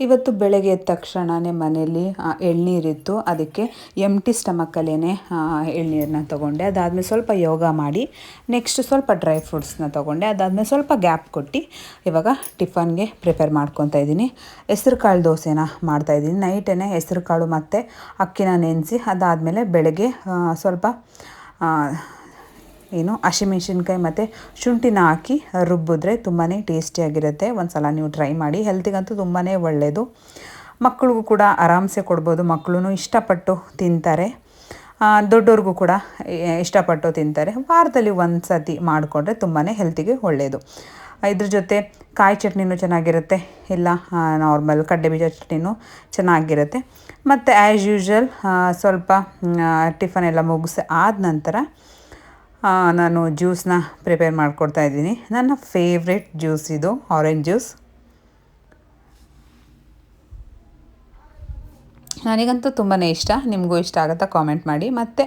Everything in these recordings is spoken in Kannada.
ಇವತ್ತು ಬೆಳಗ್ಗೆ ಎದ್ದ ತಕ್ಷಣವೇ ಮನೆಯಲ್ಲಿ ಎಳ್ನೀರಿತ್ತು. ಅದಕ್ಕೆ ಎಂಟಿ ಸ್ಟಮಕ್ಕಲ್ಲೇ ಎಳ್ನೀರನ್ನ ತೊಗೊಂಡೆ. ಅದಾದಮೇಲೆ ಸ್ವಲ್ಪ ಯೋಗ ಮಾಡಿ ನೆಕ್ಸ್ಟ್ ಸ್ವಲ್ಪ ಡ್ರೈ ಫ್ರೂಟ್ಸ್ನ ತೊಗೊಂಡೆ. ಅದಾದಮೇಲೆ ಸ್ವಲ್ಪ ಗ್ಯಾಪ್ ಕೊಟ್ಟು ಇವಾಗ ಟಿಫನ್ಗೆ ಪ್ರಿಪೇರ್ ಮಾಡ್ಕೊತಾ ಇದ್ದೀನಿ. ಹೆಸ್ರು ಕಾಳು ದೋಸೆನ ಮಾಡ್ತಾಯಿದ್ದೀನಿ. ನೈಟೇ ಹೆಸ್ರು ಕಾಳು ಮತ್ತು ಅಕ್ಕಿನ ನೆನೆಸಿ ಅದಾದಮೇಲೆ ಬೆಳಗ್ಗೆ ಸ್ವಲ್ಪ ಹಸಿಮೆಣ್ಸಿನ್ಕಾಯಿ ಮತ್ತು ಶುಂಠಿನ ಹಾಕಿ ರುಬ್ಬಿದ್ರೆ ತುಂಬಾ ಟೇಸ್ಟಿಯಾಗಿರುತ್ತೆ. ಒಂದು ಸಲ ನೀವು ಟ್ರೈ ಮಾಡಿ. ಹೆಲ್ತಿಗಂತೂ ತುಂಬಾ ಒಳ್ಳೆಯದು. ಮಕ್ಕಳಿಗೂ ಕೂಡ ಆರಾಮ್ಸೆ ಕೊಡ್ಬೋದು. ಮಕ್ಕಳು ಇಷ್ಟಪಟ್ಟು ತಿಂತಾರೆ, ದೊಡ್ಡವ್ರಿಗೂ ಕೂಡ ಇಷ್ಟಪಟ್ಟು ತಿಂತಾರೆ. ವಾರದಲ್ಲಿ ಒಂದು ಸತಿ ಮಾಡಿಕೊಂಡ್ರೆ ತುಂಬಾ ಹೆಲ್ತಿಗೆ ಒಳ್ಳೆಯದು. ಇದ್ರ ಜೊತೆ ಕಾಯಿ ಚಟ್ನಿನೂ ಚೆನ್ನಾಗಿರುತ್ತೆ, ಇಲ್ಲ ನಾರ್ಮಲ್ ಕಡಲೆಬೀಜ ಚಟ್ನಿನೂ ಚೆನ್ನಾಗಿರುತ್ತೆ. ಮತ್ತು ಆ್ಯಸ್ ಯೂಶ್ವಲ್ ಸ್ವಲ್ಪ ಟಿಫನ್ ಎಲ್ಲ ಮುಗಿಸಿ ಆದ ನಂತರ ನಾನು ಜ್ಯೂಸನ್ನ ಪ್ರಿಪೇರ್ ಮಾಡಿಕೊಡ್ತಾ ಇದ್ದೀನಿ. ನನ್ನ ಫೇವ್ರೆಟ್ ಜ್ಯೂಸ್ ಇದು ಆರೆಂಜ್ ಜ್ಯೂಸ್. ನನಗಂತೂ ತುಂಬಾ ಇಷ್ಟ. ನಿಮಗೂ ಇಷ್ಟ ಆಗುತ್ತಾ ಕಾಮೆಂಟ್ ಮಾಡಿ. ಮತ್ತು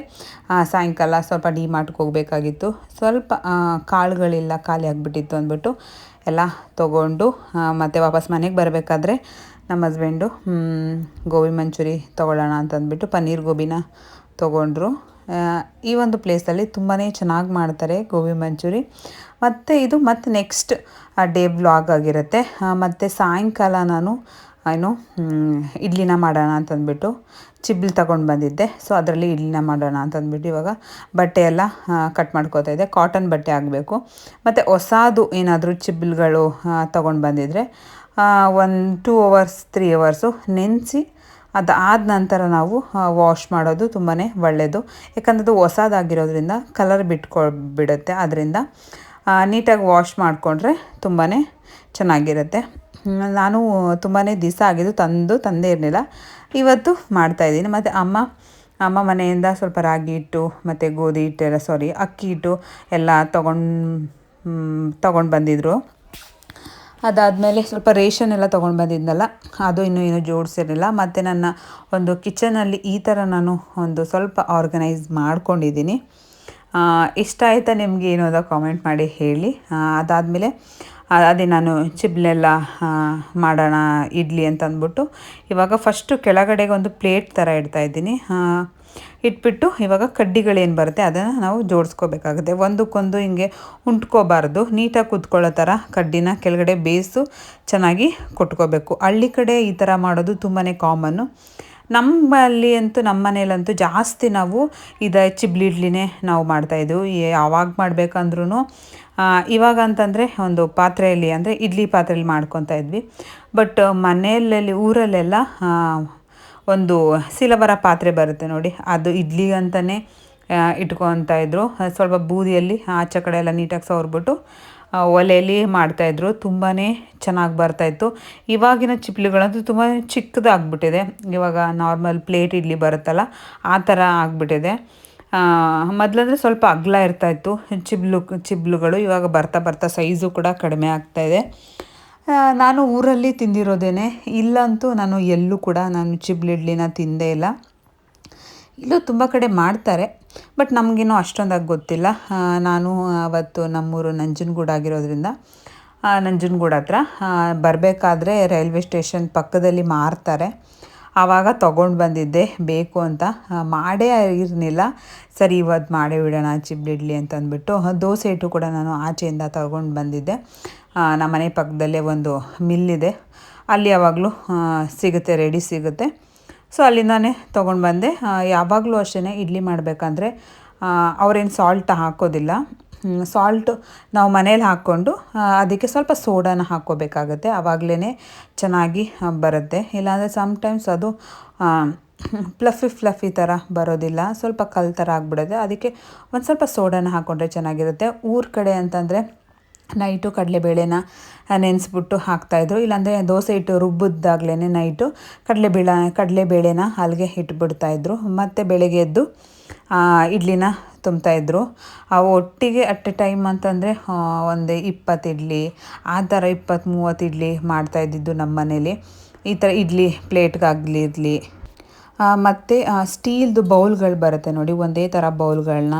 ಸಾಯಂಕಾಲ ಸ್ವಲ್ಪ ಡಿಮಾರ್ಟ್ಗೆ ಹೋಗಬೇಕಾಗಿತ್ತು. ಸ್ವಲ್ಪ ಕಾಳುಗಳಿಲ್ಲ, ಖಾಲಿ ಆಗಿಬಿಟ್ಟಿತ್ತು ಅಂದ್ಬಿಟ್ಟು ಎಲ್ಲ ತೊಗೊಂಡು ಮತ್ತು ವಾಪಸ್ ಮನೆಗೆ ಬರಬೇಕಾದ್ರೆ ನಮ್ಮ ಹಸ್ಬೆಂಡು ಗೋಬಿ ಮಂಚೂರಿ ತೊಗೊಳ್ಳೋಣ ಅಂತಂದ್ಬಿಟ್ಟು ಪನ್ನೀರ್ ಗೋಬಿನ ತೊಗೊಂಡ್ರು. ಈ ಒಂದು ಪ್ಲೇಸಲ್ಲಿ ತುಂಬಾ ಚೆನ್ನಾಗಿ ಮಾಡ್ತಾರೆ ಗೋಬಿ ಮಂಚೂರಿ. ಮತ್ತು ಇದು ಮತ್ತು ನೆಕ್ಸ್ಟ್ ಡೇ ವ್ಲಾಗ್ ಆಗಿರುತ್ತೆ. ಮತ್ತು ಸಾಯಂಕಾಲ ನಾನು ಇಡ್ಲಿನ ಮಾಡೋಣ ಅಂತಂದ್ಬಿಟ್ಟು ಚಿಬ್ಲು ತಗೊಂಡು ಬಂದಿದ್ದೆ. ಸೊ ಅದರಲ್ಲಿ ಇಡ್ಲಿನ ಮಾಡೋಣ ಅಂತಂದ್ಬಿಟ್ಟು ಇವಾಗ ಬಟ್ಟೆ ಎಲ್ಲ ಕಟ್ ಮಾಡ್ಕೋತಾ ಇದ್ದೆ. ಕಾಟನ್ ಬಟ್ಟೆ ಆಗಬೇಕು. ಮತ್ತು ಹೊಸದು ಏನಾದರೂ ಚಿಬ್ಲುಗಳು ತೊಗೊಂಡು ಬಂದಿದ್ದರೆ 1-2 hours 3 hours ನೆನೆಸಿ ಅದಾದ ನಂತರ ನಾವು ವಾಶ್ ಮಾಡೋದು ತುಂಬಾ ಒಳ್ಳೆಯದು. ಯಾಕಂದರೆ ಅದು ಹೊಸದಾಗಿರೋದ್ರಿಂದ ಕಲರ್ ಬಿಟ್ಕೊಬಿಡುತ್ತೆ. ಅದರಿಂದ ನೀಟಾಗಿ ವಾಶ್ ಮಾಡಿಕೊಂಡ್ರೆ ತುಂಬಾ ಚೆನ್ನಾಗಿರುತ್ತೆ. ನಾನು ತುಂಬಾ ದಿವಸ ಆಗಿದ್ದು ತಂದೇ ಇರಲಿಲ್ಲ, ಇವತ್ತು ಮಾಡ್ತಾಯಿದ್ದೀನಿ. ಮತ್ತು ಅಮ್ಮ ಮನೆಯಿಂದ ಸ್ವಲ್ಪ ರಾಗಿ ಹಿಟ್ಟು ಮತ್ತು ಗೋಧಿ ಹಿಟ್ಟು ಅಕ್ಕಿ ಹಿಟ್ಟು ಎಲ್ಲ ತೊಗೊಂಡು ಬಂದಿದ್ದರು. ಅದಾದಮೇಲೆ ಸ್ವಲ್ಪ ರೇಷನ್ ಎಲ್ಲ ತೊಗೊಂಡು ಬಂದಿದ್ನಲ್ಲ, ಅದು ಇನ್ನೂ ಜೋಡಿಸಿರಲಿಲ್ಲ. ಮತ್ತು ನನ್ನ ಒಂದು ಕಿಚನಲ್ಲಿ ಈ ಥರ ನಾನು ಒಂದು ಸ್ವಲ್ಪ ಆರ್ಗನೈಸ್ ಮಾಡ್ಕೊಂಡಿದ್ದೀನಿ. ಇಷ್ಟ ಆಯಿತಾ ನಿಮಗೆ ಏನೋದ ಕಾಮೆಂಟ್ ಮಾಡಿ ಹೇಳಿ. ಅದಾದಮೇಲೆ ಅದೇ ನಾನು ಚಿಬ್ಲೆಲ್ಲ ಮಾಡೋಣ ಇಡ್ಲಿ ಅಂತ ಅಂದ್ಬಿಟ್ಟು ಇವಾಗ ಫಸ್ಟು ಕೆಳಗಡೆಗೆ ಒಂದು ಪ್ಲೇಟ್ ಥರ ಇಡ್ತಾಯಿದ್ದೀನಿ. ಇಟ್ಬಿಟ್ಟು ಇವಾಗ ಕಡ್ಡಿಗಳೇನು ಬರುತ್ತೆ ಅದನ್ನು ನಾವು ಜೋಡಿಸ್ಕೋಬೇಕಾಗುತ್ತೆ. ಒಂದಕ್ಕೊಂದು ಹಿಂಗೆ ಉಂಟ್ಕೋಬಾರ್ದು, ನೀಟಾಗಿ ಕೂತ್ಕೊಳ್ಳೋ ಥರ ಕಡ್ಡಿನ ಕೆಳಗಡೆ ಬೇಸು ಚೆನ್ನಾಗಿ ಕೊಟ್ಕೋಬೇಕು. ಹಳ್ಳಿ ಕಡೆ ಈ ಥರ ಮಾಡೋದು ತುಂಬಾ ಕಾಮನ್ನು. ನಮ್ಮಲ್ಲಿ ಅಂತೂ ನಮ್ಮ ಮನೇಲಂತೂ ಜಾಸ್ತಿ ನಾವು ಚಿಬ್ಲಿ ಇಡ್ಲಿನೇ ನಾವು ಮಾಡ್ತಾಯಿದ್ದೆವು. ಯಾವಾಗ ಮಾಡಬೇಕಂದ್ರೂ ಇವಾಗ ಅಂತಂದರೆ ಒಂದು ಪಾತ್ರೆಯಲ್ಲಿ ಅಂದರೆ ಇಡ್ಲಿ ಪಾತ್ರೆಯಲ್ಲಿ ಮಾಡ್ಕೊತಾ ಇದ್ವಿ. ಬಟ್ ಮನೆಯಲ್ಲಿ ಊರಲ್ಲೆಲ್ಲ ಒಂದು ಸಿಲ್ವರ ಪಾತ್ರೆ ಬರುತ್ತೆ ನೋಡಿ, ಅದು ಇಡ್ಲಿಗಂತಲೇ ಇಟ್ಕೊತಾ ಇದ್ದರು. ಸ್ವಲ್ಪ ಬೂದಿಯಲ್ಲಿ ಆಚೆ ಕಡೆ ಎಲ್ಲ ನೀಟಾಗಿ ಸವರ್ಬಿಟ್ಟು ಒಲೆಯಲ್ಲಿ ಮಾಡ್ತಾಯಿದ್ರು. ತುಂಬಾ ಚೆನ್ನಾಗಿ ಬರ್ತಾಯಿತ್ತು. ಇವಾಗಿನ ಚಿಪ್ಲಿಗಳಂತೂ ತುಂಬ ಚಿಕ್ಕದಾಗ್ಬಿಟ್ಟಿದೆ. ಇವಾಗ ನಾರ್ಮಲ್ ಪ್ಲೇಟ್ ಇಡ್ಲಿ ಬರುತ್ತಲ್ಲ ಆ ಥರ ಆಗಿಬಿಟ್ಟಿದೆ. ಮೊದಲಂದರೆ ಸ್ವಲ್ಪ ಅಗಲ ಇರ್ತಾಯಿತ್ತು ಚಿಬ್ಲುಗಳು. ಇವಾಗ ಬರ್ತಾ ಸೈಜು ಕೂಡ ಕಡಿಮೆ ಆಗ್ತಾಯಿದೆ. ನಾನು ಊರಲ್ಲಿ ತಿಂದಿರೋದೇನೆ, ಇಲ್ಲಂತೂ ನಾನು ಎಲ್ಲೂ ಕೂಡ ನಾನು ಚಿಬ್ಲು ಇಡ್ಲಿನ ತಿಂದೇ ಇಲ್ಲ. ಇಲ್ಲೂ ತುಂಬ ಕಡೆ ಮಾಡ್ತಾರೆ, ಬಟ್ ನಮಗೇನೋ ಅಷ್ಟೊಂದಾಗಿ ಗೊತ್ತಿಲ್ಲ. ನಾನು ಅವತ್ತು ನಮ್ಮೂರು ನಂಜನಗೂಡು ಆಗಿರೋದ್ರಿಂದ ನಂಜನಗೂಡು ಹತ್ರ ಬರಬೇಕಾದ್ರೆ ರೈಲ್ವೆ ಸ್ಟೇಷನ್ ಪಕ್ಕದಲ್ಲಿ ಮಾರ್ತಾರೆ. ಆವಾಗ ತೊಗೊಂಡು ಬಂದಿದ್ದೆ ಬೇಕು ಅಂತ. ಮಾಡೇ ಇರಲಿಲ್ಲ. ಸರಿ ಇವತ್ತು ಮಾಡೇ ಬಿಡೋಣ ಚಿಬ್ಲಿ ಇಡ್ಲಿ ಅಂತ ಅಂದ್ಬಿಟ್ಟು ದೋಸೆ ಹಿಟ್ಟು ಕೂಡ ನಾನು ಆಚೆಯಿಂದ ತೊಗೊಂಡು ಬಂದಿದ್ದೆ. ನಮ್ಮ ಮನೆ ಪಕ್ಕದಲ್ಲೇ ಒಂದು ಮಿಲ್ಲಿದೆ, ಅಲ್ಲಿ ಯಾವಾಗಲೂ ಸಿಗುತ್ತೆ, ರೆಡಿ ಸಿಗುತ್ತೆ. ಸೊ ಅಲ್ಲಿಂದಾನೇ ತೊಗೊಂಡು ಬಂದೆ. ಯಾವಾಗಲೂ ಅಷ್ಟೇ ಇಡ್ಲಿ ಮಾಡಬೇಕಂದ್ರೆ ಅವರೇನು ಸಾಲ್ಟ್ ಹಾಕೋದಿಲ್ಲ. ಸಾಲ್ಟು ನಾವು ಮನೇಲಿ ಹಾಕ್ಕೊಂಡು ಅದಕ್ಕೆ ಸ್ವಲ್ಪ ಸೋಡಾನ ಹಾಕ್ಕೋಬೇಕಾಗತ್ತೆ, ಆವಾಗಲೇ ಚೆನ್ನಾಗಿ ಬರುತ್ತೆ. ಇಲ್ಲಾಂದರೆ ಸಮ್ಟೈಮ್ಸ್ ಅದು ಫ್ಲಫಿ ಥರ ಬರೋದಿಲ್ಲ, ಸ್ವಲ್ಪ ಕಲ್ ಥರ ಆಗಿಬಿಡುತ್ತೆ. ಅದಕ್ಕೆ ಒಂದು ಸ್ವಲ್ಪ ಸೋಡಾನ ಹಾಕ್ಕೊಂಡ್ರೆ ಚೆನ್ನಾಗಿರುತ್ತೆ. ಊರ ಕಡೆ ಅಂತಂದರೆ ನೈಟು ಕಡಲೆಬೇಳೆನ ನೆನೆಸ್ಬಿಟ್ಟು ಹಾಕ್ತಾಯಿದ್ರು. ಇಲ್ಲಾಂದರೆ ದೋಸೆ ಹಿಟ್ಟು ರುಬ್ಬಿದಾಗ್ಲೇ ನೈಟು ಕಡಲೆಬೇಳೆನ ಅಲ್ಲಿಗೆ ಇಟ್ಬಿಡ್ತಾಯಿದ್ರು. ಮತ್ತು ಬೆಳಗ್ಗೆ ಎದ್ದು ಇಡ್ಲಿನ ತುಂಬ್ತಾಯಿದ್ರು. ಅವು ಒಟ್ಟಿಗೆ ಅಟ್ ಎ ಟೈಮ್ ಅಂತಂದರೆ ಒಂದು 20 ಇಡ್ಲಿ ಆ ಥರ 20-30 ಇಡ್ಲಿ ಮಾಡ್ತಾಯಿದ್ದಿದ್ದು ನಮ್ಮ ಮನೇಲಿ. ಈ ಥರ ಇಡ್ಲಿ ಪ್ಲೇಟ್ಗಾಗಲಿ ಇರಲಿ ಮತ್ತು ಸ್ಟೀಲ್ದು ಬೌಲ್ಗಳು ಬರುತ್ತೆ ನೋಡಿ, ಒಂದೇ ಥರ ಬೌಲ್ಗಳನ್ನ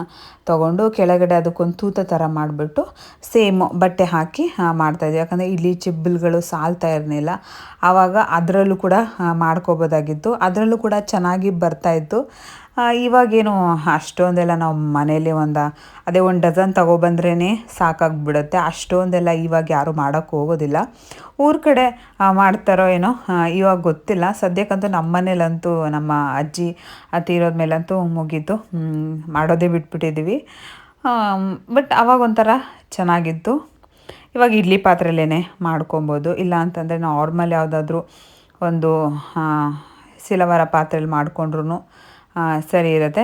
ತೊಗೊಂಡು ಕೆಳಗಡೆ ಅದಕ್ಕೊಂದು ತೂತ ಥರ ಮಾಡಿಬಿಟ್ಟು ಸೇಮ್ ಬಟ್ಟೆ ಹಾಕಿ ಮಾಡ್ತಾಯಿದ್ದೆ. ಯಾಕಂದರೆ ಇಡ್ಲಿ ಚಿಬ್ಬಲ್ಗಳು ಸಾಲ್ತಾ ಇರಲಿಲ್ಲ. ಆವಾಗ ಅದರಲ್ಲೂ ಕೂಡ ಮಾಡ್ಕೋಬೋದಾಗಿತ್ತು, ಅದರಲ್ಲೂ ಕೂಡ ಚೆನ್ನಾಗಿ ಬರ್ತಾಯಿತ್ತು. ಇವಾಗೇನು ಅಷ್ಟೊಂದೆಲ್ಲ ನಾವು ಮನೇಲಿ ಅದೇ 1 ಡಜನ್ ತೊಗೊಬಂದ್ರೇ ಸಾಕಾಗಿಬಿಡುತ್ತೆ. ಅಷ್ಟೊಂದೆಲ್ಲ ಇವಾಗ ಯಾರೂ ಮಾಡೋಕ್ಕೆ ಹೋಗೋದಿಲ್ಲ. ಊರ ಕಡೆ ಮಾಡ್ತಾರೋ ಏನೋ ಇವಾಗ ಗೊತ್ತಿಲ್ಲ. ಸದ್ಯಕ್ಕಂತೂ ನಮ್ಮ ಮನೇಲಂತೂ ನಮ್ಮ ಅಜ್ಜಿ ತೀರೋದ ಮೇಲಂತೂ ಮುಗೀತು, ಮಾಡೋದೇ ಬಿಟ್ಬಿಟ್ಟಿದ್ದೀವಿ. ಬಟ್ ಆವಾಗ ಒಂಥರ ಚೆನ್ನಾಗಿತ್ತು. ಇವಾಗ ಇಡ್ಲಿ ಪಾತ್ರೆಯಲ್ಲೇ ಮಾಡ್ಕೊಬೋದು. ಇಲ್ಲ ಅಂತಂದರೆ ನಾರ್ಮಲ್ ಯಾವುದಾದ್ರೂ ಒಂದು ಸಿಲ್ವರ ಪಾತ್ರೆಯಲ್ಲಿ ಮಾಡಿಕೊಂಡ್ರೂ ಸರಿ ಇರುತ್ತೆ.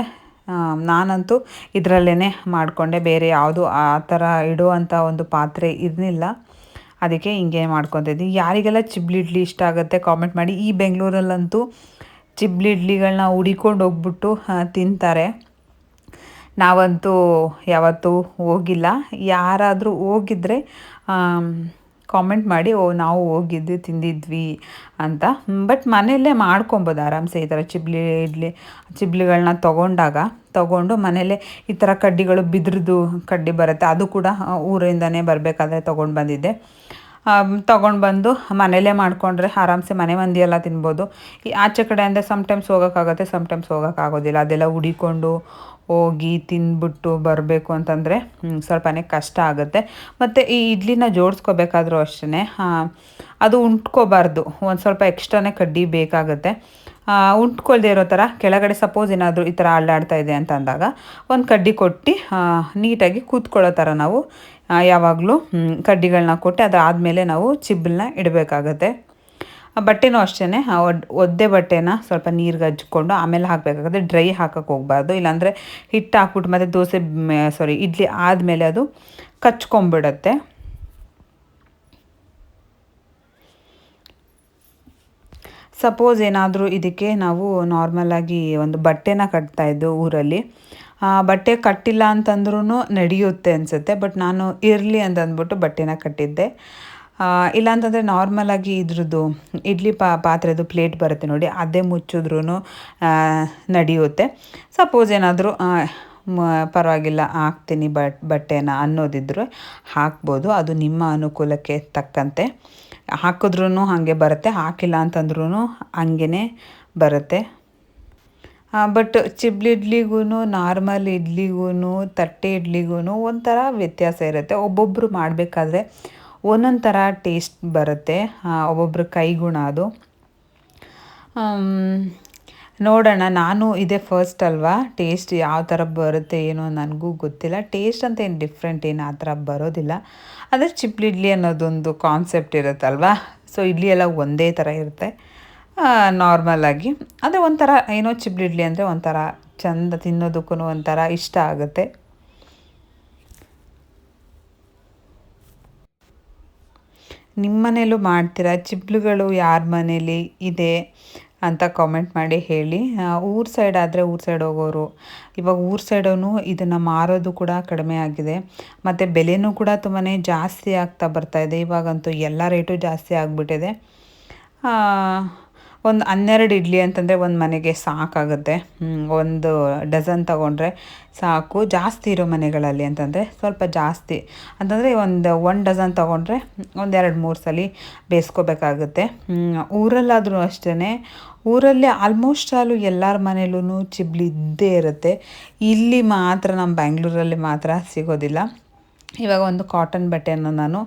ನಾನಂತೂ ಇದರಲ್ಲೇ ಮಾಡಿಕೊಂಡೆ, ಬೇರೆ ಯಾವುದು ಆ ಥರ ಇಡುವಂಥ ಒಂದು ಪಾತ್ರೆ ಇರಲಿಲ್ಲ. ಅದಕ್ಕೆ ಹಿಂಗೆ ಮಾಡ್ಕೊತಿದ್ವಿ. ಯಾರಿಗೆಲ್ಲ ಚಿಬ್ಲಿ ಇಡ್ಲಿ ಇಷ್ಟ ಆಗುತ್ತೆ ಕಾಮೆಂಟ್ ಮಾಡಿ. ಈ ಬೆಂಗಳೂರಲ್ಲಂತೂ ಚಿಬ್ಲಿ ಇಡ್ಲಿಗಳನ್ನ ಹುಡಿಕೊಂಡು ಹೋಗ್ಬಿಟ್ಟು ತಿಂತಾರೆ. ನಾವಂತೂ ಯಾವತ್ತೂ ಹೋಗಿಲ್ಲ. ಯಾರಾದರೂ ಹೋಗಿದ್ರೆ ಕಾಮೆಂಟ್ ಮಾಡಿ, ನಾವು ಹೋಗಿದ್ವಿ ತಿಂದಿದ್ವಿ ಅಂತ. ಬಟ್ ಮನೆಯಲ್ಲೇ ಮಾಡ್ಕೊಬೋದು ಆರಾಮ್ಸೆ. ಈ ಥರ ಚಿಬ್ಲಿಗಳನ್ನ ತೊಗೊಂಡು ಮನೆಯಲ್ಲೇ ಈ ಥರ ಕಡ್ಡಿಗಳು ಬಿದ್ರದ್ದು ಕಡ್ಡಿ ಬರುತ್ತೆ, ಅದು ಕೂಡ ಊರಿಂದನೇ ಬರಬೇಕಾದ್ರೆ ತೊಗೊಂಡು ಬಂದಿದ್ದೆ. ತೊಗೊಂಡು ಬಂದು ಮನೇಲೇ ಮಾಡಿಕೊಂಡ್ರೆ ಆರಾಮ್ಸೆ ಮನೆ ಮಂದಿ ಎಲ್ಲ ತಿನ್ಬೋದು. ಈ ಆಚೆ ಕಡೆ ಅಂದರೆ ಸಮ್ಟೈಮ್ಸ್ ಹೋಗೋಕ್ಕಾಗುತ್ತೆ, ಸಮ್ಟೈಮ್ಸ್ ಹೋಗೋಕ್ಕಾಗೋದಿಲ್ಲ. ಅದೆಲ್ಲ ಹುಡಿಕೊಂಡು ಹೋಗಿ ತಿಂದ್ಬಿಟ್ಟು ಬರಬೇಕು ಅಂತಂದರೆ ಸ್ವಲ್ಪನೇ ಕಷ್ಟ ಆಗುತ್ತೆ. ಮತ್ತು ಈ ಇಡ್ಲಿನ ಜೋಡಿಸ್ಕೋಬೇಕಾದ್ರೂ ಅಷ್ಟೇ ಅದು ಉಂಟ್ಕೋಬಾರ್ದು, ಒಂದು ಸ್ವಲ್ಪ ಎಕ್ಸ್ಟ್ರಾನೇ ಕಡ್ಡಿ ಬೇಕಾಗುತ್ತೆ. ಉಂಟ್ಕೊಳ್ದೇ ಇರೋ ಥರ ಕೆಳಗಡೆ ಸಪೋಸ್ ಏನಾದರೂ ಈ ಥರ ಅಲ್ಲಾಡ್ತಾ ಇದೆ ಅಂತ ಅಂದಾಗ ಒಂದು ಕಡ್ಡಿ ಕೊಟ್ಟು ನೀಟಾಗಿ ಕೂತ್ಕೊಳ್ಳೋ ಥರ ನಾವು ಯಾವಾಗಲೂ ಕಡ್ಡಿಗಳನ್ನ ಕೊಟ್ಟು ಅದಾದಮೇಲೆ ನಾವು ಚಿಬ್ಬಲನ್ನ ಇಡಬೇಕಾಗತ್ತೆ. ಬಟ್ಟೆನೂ ಅಷ್ಟೇ, ಒದ್ದೆ ಬಟ್ಟೆನ ಸ್ವಲ್ಪ ನೀರಿಗೆ ಹಚ್ಕೊಂಡು ಆಮೇಲೆ ಹಾಕಬೇಕಾಗುತ್ತೆ. ಡ್ರೈ ಹಾಕೋಕ್ಕೆ ಹೋಗಬಾರ್ದು, ಇಲ್ಲಾಂದರೆ ಹಿಟ್ಟು ಹಾಕ್ಬಿಟ್ಟು ಮತ್ತು ಇಡ್ಲಿ ಆದಮೇಲೆ ಅದು ಕಚ್ಕೊಂಬಿಡುತ್ತೆ. ಸಪೋಸ್ ಏನಾದರೂ ಇದಕ್ಕೆ ನಾವು ನಾರ್ಮಲಾಗಿ ಒಂದು ಬಟ್ಟೆನ ಕಟ್ತಾಯಿದ್ದು ಊರಲ್ಲಿ, ಬಟ್ಟೆ ಕಟ್ಟಿಲ್ಲ ಅಂತಂದ್ರೂ ನಡೆಯುತ್ತೆ ಅನಿಸುತ್ತೆ. ಬಟ್ ನಾನು ಇರಲಿ ಅಂತಂದ್ಬಿಟ್ಟು ಬಟ್ಟೆನ ಕಟ್ಟಿದ್ದೆ. ಇಲ್ಲಾಂತಂದರೆ ನಾರ್ಮಲಾಗಿ ಇದ್ರದ್ದು ಇಡ್ಲಿ ಪಾತ್ರೆದು ಪ್ಲೇಟ್ ಬರುತ್ತೆ ನೋಡಿ, ಅದೇ ಮುಚ್ಚಿದ್ರೂ ನಡೆಯುತ್ತೆ. ಸಪೋಸ್ ಏನಾದರೂ ಪರವಾಗಿಲ್ಲ ಹಾಕ್ತೀನಿ ಬಟ್ಟೆನ ಅನ್ನೋದಿದ್ದರೆ ಹಾಕ್ಬೋದು. ಅದು ನಿಮ್ಮ ಅನುಕೂಲಕ್ಕೆ ತಕ್ಕಂತೆ ಹಾಕಿದ್ರೂ ಹಾಗೆ ಬರುತ್ತೆ, ಹಾಕಿಲ್ಲ ಅಂತಂದ್ರೂ ಹಂಗೇ ಬರುತ್ತೆ. ಬಟ್ ಚಿಬ್ಲಿ ಇಡ್ಲಿಗೂ ನಾರ್ಮಲ್ ಇಡ್ಲಿಗೂ ತಟ್ಟೆ ಇಡ್ಲಿಗೂ ಒಂಥರ ವ್ಯತ್ಯಾಸ ಇರುತ್ತೆ. ಒಬ್ಬೊಬ್ಬರು ಮಾಡಬೇಕಾದ್ರೆ ಒಂದೊಂದು ಥರ ಟೇಸ್ಟ್ ಬರುತ್ತೆ, ಒಬ್ಬೊಬ್ರ ಕೈಗುಣ ಅದು. ನೋಡೋಣ, ನಾನು ಇದೇ ಫಸ್ಟ್ ಅಲ್ವಾ, ಟೇಸ್ಟ್ ಯಾವ ಥರ ಬರುತ್ತೆ ಏನೋ ನನಗೂ ಗೊತ್ತಿಲ್ಲ. ಟೇಸ್ಟ್ ಅಂತ ಏನು ಡಿಫ್ರೆಂಟ್ ಏನು ಆ ಥರ ಬರೋದಿಲ್ಲ. ಆದರೆ ಚಿಬ್ಲಿ ಇಡ್ಲಿ ಅನ್ನೋದೊಂದು ಕಾನ್ಸೆಪ್ಟ್ ಇರುತ್ತಲ್ವ, ಸೊ ಇಡ್ಲಿ ಎಲ್ಲ ಒಂದೇ ಥರ ಇರುತ್ತೆ ನಾರ್ಮಲಾಗಿ. ಅದೇ ಒಂಥರ ಏನೋ ಚಿಬ್ಲಿ ಇಡ್ಲಿ ಅಂದರೆ ಒಂಥರ ಚೆಂದ, ತಿನ್ನೋದಕ್ಕೂ ಒಂಥರ ಇಷ್ಟ ಆಗುತ್ತೆ. ನಿಮ್ಮ ಮನೇಲೂ ಮಾಡ್ತೀರಾ? ಚಿಬ್ಲುಗಳು ಯಾರ ಮನೇಲಿ ಇದೆ ಅಂತ ಕಾಮೆಂಟ್ ಮಾಡಿ ಹೇಳಿ. ಊರ ಸೈಡ್ ಆದರೆ ಊರ ಸೈಡ್ ಹೋಗೋರು, ಇವಾಗ ಊರ ಸೈಡೂ ಇದನ್ನು ಮಾರೋದು ಕೂಡ ಕಡಿಮೆ ಆಗಿದೆ. ಮತ್ತು ಬೆಲೆನೂ ಕೂಡ ತುಂಬಾ ಜಾಸ್ತಿ ಆಗ್ತಾ ಬರ್ತಾಯಿದೆ. ಇವಾಗಂತೂ ಎಲ್ಲ ರೇಟು ಜಾಸ್ತಿ ಆಗಿಬಿಟ್ಟಿದೆ. ಒಂದು 12 ಇಡ್ಲಿ ಅಂತಂದರೆ ಒಂದು ಮನೆಗೆ ಸಾಕಾಗುತ್ತೆ. 1 ಡಜನ್ ತೊಗೊಂಡ್ರೆ ಸಾಕು. ಜಾಸ್ತಿ ಇರೋ ಮನೆಗಳಲ್ಲಿ ಅಂತಂದರೆ ಸ್ವಲ್ಪ ಜಾಸ್ತಿ ಅಂತಂದರೆ ಒಂದು ಡಜನ್ ತೊಗೊಂಡ್ರೆ ಒಂದು 2-3 ಸಲ ಬೇಯಿಸ್ಕೋಬೇಕಾಗುತ್ತೆ. ಊರಲ್ಲಾದರೂ ಅಷ್ಟೇ, ಊರಲ್ಲಿ ಆಲ್ಮೋಸ್ಟ್ ಎಲ್ಲರ ಮನೇಲೂ ಚಿಬ್ಲಿ ಇದ್ದೇ ಇರುತ್ತೆ. ಇಲ್ಲಿ ಮಾತ್ರ ನಮ್ಮ ಬೆಂಗಳೂರಲ್ಲಿ ಮಾತ್ರ ಸಿಗೋದಿಲ್ಲ. ಇವಾಗ ಒಂದು ಕಾಟನ್ ಬಟ್ಟೆಯನ್ನು ನಾನು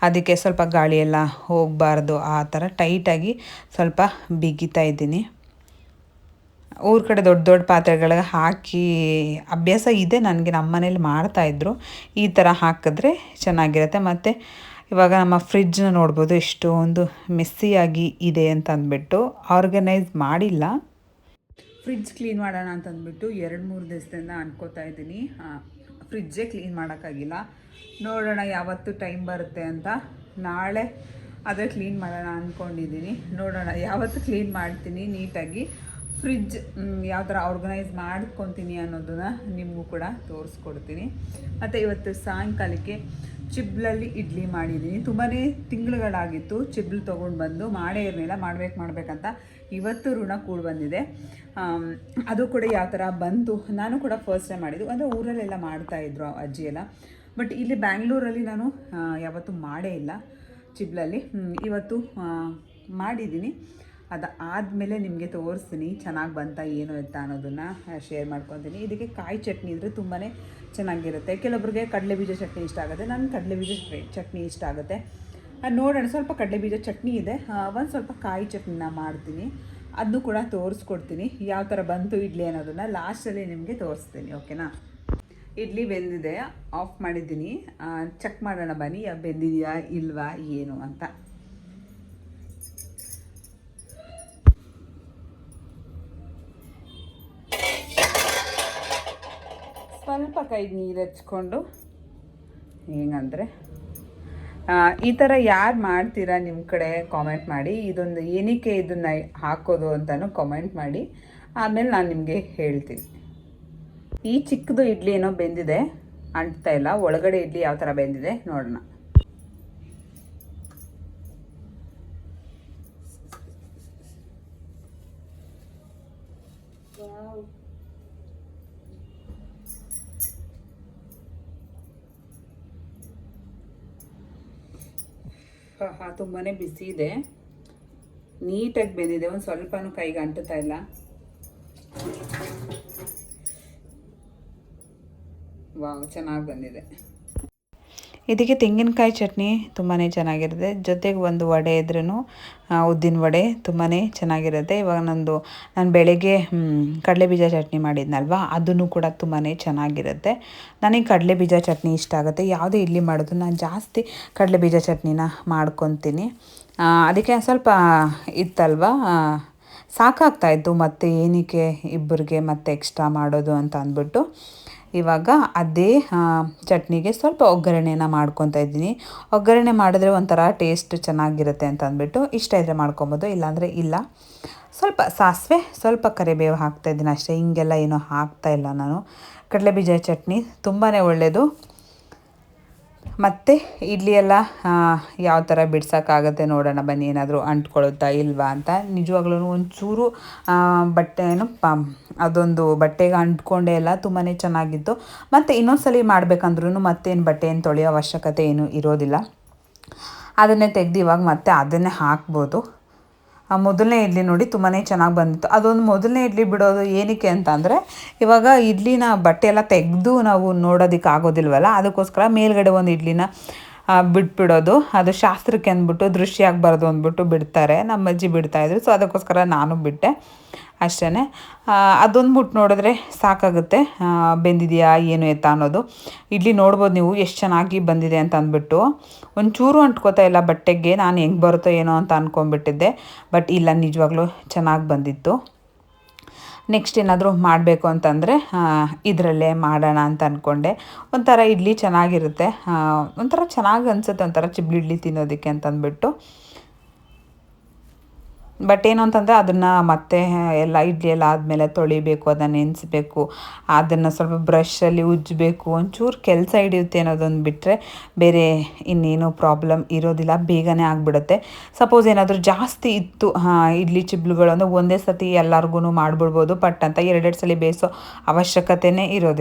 ಅದಕ್ಕೆ ಸ್ವಲ್ಪ ಗಾಳಿ ಎಲ್ಲ ಹೋಗಬಾರ್ದು ಆ ಥರ ಟೈಟಾಗಿ ಸ್ವಲ್ಪ ಬಿಗಿತಾ ಇದ್ದೀನಿ. ಊರ ಕಡೆ ದೊಡ್ಡ ದೊಡ್ಡ ಪಾತ್ರೆಗಳಿಗೆ ಹಾಕಿ ಅಭ್ಯಾಸ ಇದೆ ನನಗೆ, ನಮ್ಮ ಮನೇಲಿ ಮಾಡ್ತಾಯಿದ್ರು. ಈ ಥರ ಹಾಕಿದ್ರೆ ಚೆನ್ನಾಗಿರುತ್ತೆ. ಮತ್ತು ಇವಾಗ ನಮ್ಮ ಫ್ರಿಡ್ಜ್ನ ನೋಡ್ಬೋದು ಎಷ್ಟೊಂದು ಮೆಸ್ಸಿಯಾಗಿ ಇದೆ ಅಂತ ಅಂದ್ಬಿಟ್ಟು ಆರ್ಗನೈಸ್ ಮಾಡಿಲ್ಲ. ಫ್ರಿಡ್ಜ್ ಕ್ಲೀನ್ ಮಾಡೋಣ ಅಂತಂದ್ಬಿಟ್ಟು 2-3 ದಿವಸದಿಂದ ಅನ್ಕೋತಾ ಇದ್ದೀನಿ. ಫ್ರಿಡ್ಜೇ ಕ್ಲೀನ್ ಮಾಡೋಕ್ಕಾಗಿಲ್ಲ. ನೋಡೋಣ ಯಾವತ್ತು ಟೈಮ್ ಬರುತ್ತೆ ಅಂತ. ನಾಳೆ ಅದೇ ಕ್ಲೀನ್ ಮಾಡೋಣ ಅಂದ್ಕೊಂಡಿದ್ದೀನಿ. ನೋಡೋಣ ಯಾವತ್ತು ಕ್ಲೀನ್ ಮಾಡ್ತೀನಿ ನೀಟಾಗಿ. ಫ್ರಿಡ್ಜ್ ಯಾವ ಥರ ಆರ್ಗನೈಸ್ ಮಾಡ್ಕೊತೀನಿ ಅನ್ನೋದನ್ನ ನಿಮಗೂ ಕೂಡ ತೋರಿಸ್ಕೊಡ್ತೀನಿ. ಮತ್ತು ಇವತ್ತು ಸಾಯಂಕಾಲಕ್ಕೆ ಚಿಬ್ಲಲ್ಲಿ ಇಡ್ಲಿ ಮಾಡಿದ್ದೀನಿ. ತುಂಬಾ ತಿಂಗಳುಗಳಾಗಿತ್ತು ಚಿಬ್ಲು ತೊಗೊಂಡು ಬಂದು ಮಾಡೇ ಇರಲಿಲ್ಲ, ಮಾಡಬೇಕಂತ ಇವತ್ತು ಋಣ ಕೂಡ ಬಂದಿದೆ. ಅದು ಕೂಡ ಯಾವ ಥರ ಬಂತು, ನಾನು ಕೂಡ ಫಸ್ಟ್ ಟೈಮ್ ಮಾಡಿದ್ದು. ಅಂದರೆ ಊರಲ್ಲೆಲ್ಲ ಮಾಡ್ತಾಯಿದ್ರು ಅಜ್ಜಿ ಎಲ್ಲ, ಬಟ್ ಇಲ್ಲಿ ಬ್ಯಾಂಗ್ಳೂರಲ್ಲಿ ನಾನು ಯಾವತ್ತೂ ಮಾಡೇ ಇಲ್ಲ ಚಿಬ್ಲಲ್ಲಿ. ಇವತ್ತು ಮಾಡಿದ್ದೀನಿ. ಅದಾದಮೇಲೆ ನಿಮಗೆ ತೋರಿಸ್ತೀನಿ ಚೆನ್ನಾಗಿ ಬಂತ ಏನು ಎತ್ತ ಅನ್ನೋದನ್ನು ಶೇರ್ ಮಾಡ್ಕೊತೀನಿ. ಇದಕ್ಕೆ ಕಾಯಿ ಚಟ್ನಿ ಇದ್ದರೆ ತುಂಬಾ ಚೆನ್ನಾಗಿರುತ್ತೆ. ಕೆಲವೊಬ್ಬರಿಗೆ ಕಡಲೆಬೀಜ ಚಟ್ನಿ ಇಷ್ಟ ಆಗುತ್ತೆ, ನಾನು ಕಡಲೆಬೀಜ ಚಟ್ನಿ ಇಷ್ಟ ಆಗುತ್ತೆ. ನೋಡೋಣ, ಸ್ವಲ್ಪ ಕಡಲೆಬೀಜ ಚಟ್ನಿ ಇದೆ, ಒಂದು ಸ್ವಲ್ಪ ಕಾಯಿ ಚಟ್ನಿನ ಮಾಡ್ತೀನಿ, ಅದನ್ನು ಕೂಡ ತೋರಿಸ್ಕೊಡ್ತೀನಿ. ಯಾವ ಥರ ಬಂತು ಇಡ್ಲಿ ಅನ್ನೋದನ್ನು ಲಾಸ್ಟಲ್ಲಿ ನಿಮಗೆ ತೋರಿಸ್ತೀನಿ, ಓಕೆನಾ. ಇಡ್ಲಿ ಬೆಂದಿದೆ, ಆಫ್ ಮಾಡಿದ್ದೀನಿ. ಚೆಕ್ ಮಾಡೋಣ ಬನ್ನಿ, ಬೆಂದಿದೆಯಾ ಇಲ್ವಾ ಏನು ಅಂತ. ಸ್ವಲ್ಪ ಕೈಗೆ ನೀರು ಹಚ್ಕೊಂಡು, ಹೆಂಗಂದರೆ ಈ ಥರ ಯಾರು ಮಾಡ್ತೀರಾ ನಿಮ್ಮ ಕಡೆ ಕಾಮೆಂಟ್ ಮಾಡಿ. ಇದೊಂದು ಏನಕ್ಕೆ ಇದನ್ನು ಹಾಕೋದು ಅಂತಲೂ ಕಾಮೆಂಟ್ ಮಾಡಿ, ಆಮೇಲೆ ನಾನು ನಿಮಗೆ ಹೇಳ್ತೀನಿ. ಈ ಚಿಕ್ಕದು ಇಡ್ಲಿ ಏನೋ ಬೆಂದಿದೆ, ಅಂಟ್ತಾ ಇಲ್ಲ. ಒಳಗಡೆ ಇಡ್ಲಿ ಯಾವ ಥರ ಬೆಂದಿದೆ ನೋಡೋಣ. ತುಂಬಾ ಬಿಸಿ ಇದೆ, ನೀಟಾಗಿ ಬೆಂದಿದೆ, ಒಂದು ಸ್ವಲ್ಪನೂ ಕೈಗೆ ಅಂಟುತ್ತಾ ಇಲ್ಲ. ವಾವ್, ಚೆನ್ನಾಗಿ ಬಂದಿದೆ. ಇದಕ್ಕೆ ತೆಂಗಿನಕಾಯಿ ಚಟ್ನಿ ತುಂಬಾ ಚೆನ್ನಾಗಿರುತ್ತೆ. ಜೊತೆಗೆ ಒಂದು ವಡೆ ಇದ್ರೂ, ಉದ್ದಿನ ವಡೆ ತುಂಬಾ ಚೆನ್ನಾಗಿರುತ್ತೆ. ಇವಾಗ ನಾನು ಬೆಳಗ್ಗೆ ಕಡಲೆಬೀಜ ಚಟ್ನಿ ಮಾಡಿದ್ನಲ್ವ, ಅದನ್ನು ಕೂಡ ತುಂಬಾ ಚೆನ್ನಾಗಿರುತ್ತೆ. ನನಗೆ ಕಡಲೆಬೀಜ ಚಟ್ನಿ ಇಷ್ಟ ಆಗುತ್ತೆ. ಯಾವುದೇ ಇಡ್ಲಿ ಮಾಡೋದು ನಾನು ಜಾಸ್ತಿ ಕಡಲೆಬೀಜ ಚಟ್ನಿನ ಮಾಡ್ಕೊತೀನಿ. ಅದಕ್ಕೆ ಸ್ವಲ್ಪ ಇತ್ತಲ್ವ, ಸಾಕಾಗ್ತಾಯಿತ್ತು, ಮತ್ತು ಏನಕ್ಕೆ ಇಬ್ಬರಿಗೆ ಮತ್ತೆ ಎಕ್ಸ್ಟ್ರಾ ಮಾಡೋದು ಅಂತ ಅಂದ್ಬಿಟ್ಟು ಇವಾಗ ಅದೇ ಚಟ್ನಿಗೆ ಸ್ವಲ್ಪ ಒಗ್ಗರಣೆನ ಮಾಡ್ಕೊತಾ ಇದ್ದೀನಿ. ಒಗ್ಗರಣೆ ಮಾಡಿದ್ರೆ ಒಂಥರ ಟೇಸ್ಟ್ ಚೆನ್ನಾಗಿರುತ್ತೆ ಅಂತ ಅಂದ್ಬಿಟ್ಟು ಇಷ್ಟ ಇದ್ದರೆ ಮಾಡ್ಕೊಬೋದು, ಇಲ್ಲಾಂದರೆ ಇಲ್ಲ. ಸ್ವಲ್ಪ ಸಾಸಿವೆ, ಸ್ವಲ್ಪ ಕರಿಬೇವು ಹಾಕ್ತಾಯಿದ್ದೀನಿ ಅಷ್ಟೇ, ಹಿಂಗೆಲ್ಲ ಏನೂ ಹಾಕ್ತಾಯಿಲ್ಲ ನಾನು. ಕಡಲೆಬೀಜ ಚಟ್ನಿ ತುಂಬಾ ಒಳ್ಳೆಯದು. ಮತ್ತು ಇಡ್ಲಿ ಎಲ್ಲ ಯಾವ ಥರ ಬಿಡ್ಸೋಕ್ಕಾಗತ್ತೆ ನೋಡೋಣ ಬನ್ನಿ, ಏನಾದರೂ ಅಂಟ್ಕೊಳ್ಳುತ್ತಾ ಇಲ್ವಾ ಅಂತ. ನಿಜವಾಗ್ಲೂ ಒಂಚೂರು ಅದೊಂದು ಬಟ್ಟೆಗೆ ಅಂಟ್ಕೊಂಡೆ ಎಲ್ಲ ತುಂಬಾ ಚೆನ್ನಾಗಿತ್ತು. ಮತ್ತು ಇನ್ನೊಂದ್ಸಲಿ ಮಾಡಬೇಕಂದ್ರೂ ಮತ್ತೇನು ಬಟ್ಟೆಯನ್ನು ತೊಳೆಯೋ ಅವಶ್ಯಕತೆ ಏನೂ ಇರೋದಿಲ್ಲ. ಅದನ್ನೇ ತೆಗೆದು ಇವಾಗ ಮತ್ತೆ ಅದನ್ನೇ ಹಾಕ್ಬೋದು. ಮೊದಲನೇ ಇಡ್ಲಿ ನೋಡಿ ತುಂಬಾ ಚೆನ್ನಾಗಿ ಬಂದಿತ್ತು. ಅದೊಂದು ಮೊದಲನೇ ಇಡ್ಲಿ ಬಿಡೋದು ಏನಕ್ಕೆ ಅಂತ ಅಂದರೆ, ಇವಾಗ ಇಡ್ಲಿನ ಬಟ್ಟೆ ಎಲ್ಲ ತೆಗೆದು ನಾವು ನೋಡೋದಕ್ಕೆ ಆಗೋದಿಲ್ವಲ್ಲ, ಅದಕ್ಕೋಸ್ಕರ ಮೇಲ್ಗಡೆ ಒಂದು ಇಡ್ಲಿನ ಬಿಟ್ಬಿಡೋದು. ಅದು ಶಾಸ್ತ್ರಕ್ಕೆ ಅಂದ್ಬಿಟ್ಟು ದೃಷ್ಟಿ ಆಗಬಾರ್ದು ಅಂದ್ಬಿಟ್ಟು ಬಿಡ್ತಾರೆ, ನಮ್ಮ ಅಜ್ಜಿ ಬಿಡ್ತಾಯಿದ್ರು. ಸೊ ಅದಕ್ಕೋಸ್ಕರ ನಾನು ಬಿಟ್ಟೆ ಅಷ್ಟೇ. ಅದೊಂದು ಬಿಟ್ಟು ನೋಡಿದ್ರೆ ಸಾಕಾಗುತ್ತೆ ಬೆಂದಿದೆಯಾ ಏನು ಎತ್ತ ಅನ್ನೋದು. ಇಡ್ಲಿ ನೋಡ್ಬೋದು ನೀವು ಎಷ್ಟು ಚೆನ್ನಾಗಿ ಬಂದಿದೆ ಅಂತ ಅಂದ್ಬಿಟ್ಟು. ಒಂಚೂರು ಅಂಟ್ಕೋತಾ ಇಲ್ಲ ಬಟ್ಟೆಗೆ. ನಾನು ಹೆಂಗೆ ಬರುತ್ತೋ ಏನೋ ಅಂತ ಅಂದ್ಕೊಂಡ್ಬಿಟ್ಟಿದ್ದೆ, ಬಟ್ ಇಲ್ಲ, ನಿಜವಾಗ್ಲೂ ಚೆನ್ನಾಗಿ ಬಂದಿತ್ತು. ನೆಕ್ಸ್ಟ್ ಏನಾದರೂ ಮಾಡಬೇಕು ಅಂತಂದರೆ ಇದರಲ್ಲೇ ಮಾಡೋಣ ಅಂತ ಅಂದ್ಕೊಂಡೆ. ಒಂಥರ ಇಡ್ಲಿ ಚೆನ್ನಾಗಿರುತ್ತೆ, ಒಂಥರ ಚೆನ್ನಾಗಿ ಅನಿಸುತ್ತೆ, ಒಂಥರ ಚಿಬ್ಲಿ ಇಡ್ಲಿ ತಿನ್ನೋದಕ್ಕೆ ಅಂತಂದ್ಬಿಟ್ಟು. ಬಟ್ ಏನು ಅಂತಂದರೆ ಅದನ್ನು ಮತ್ತೆ ಎಲ್ಲ ಇಡ್ಲಿ ಎಲ್ಲ ಆದಮೇಲೆ ತೊಳಿಬೇಕು, ಅದನ್ನು ನೆನೆಸ್ಬೇಕು, ಅದನ್ನು ಸ್ವಲ್ಪ ಬ್ರಷಲ್ಲಿ ಉಜ್ಜಬೇಕು, ಒಂಚೂರು ಕೆಲಸ ಹಿಡಿಯುತ್ತೆ ಅನ್ನೋದೊಂದು ಬಿಟ್ಟರೆ ಬೇರೆ ಇನ್ನೇನು ಪ್ರಾಬ್ಲಮ್ ಇರೋದಿಲ್ಲ, ಬೇಗನೆ ಆಗಿಬಿಡುತ್ತೆ. ಸಪೋಸ್ ಏನಾದರೂ ಜಾಸ್ತಿ ಇತ್ತು ಇಡ್ಲಿ ಚಿಬ್ಲುಗಳು ಅಂದರೆ ಒಂದೇ ಸತಿ ಎಲ್ಲರಿಗೂ ಮಾಡಿಬಿಡ್ಬೋದು, ಪಟ್ ಅಂತ ಎರಡೆರಡು ಸಲ ಬೇಯಿಸೋ ಅವಶ್ಯಕತೆಯೇ ಇರೋದಿಲ್ಲ.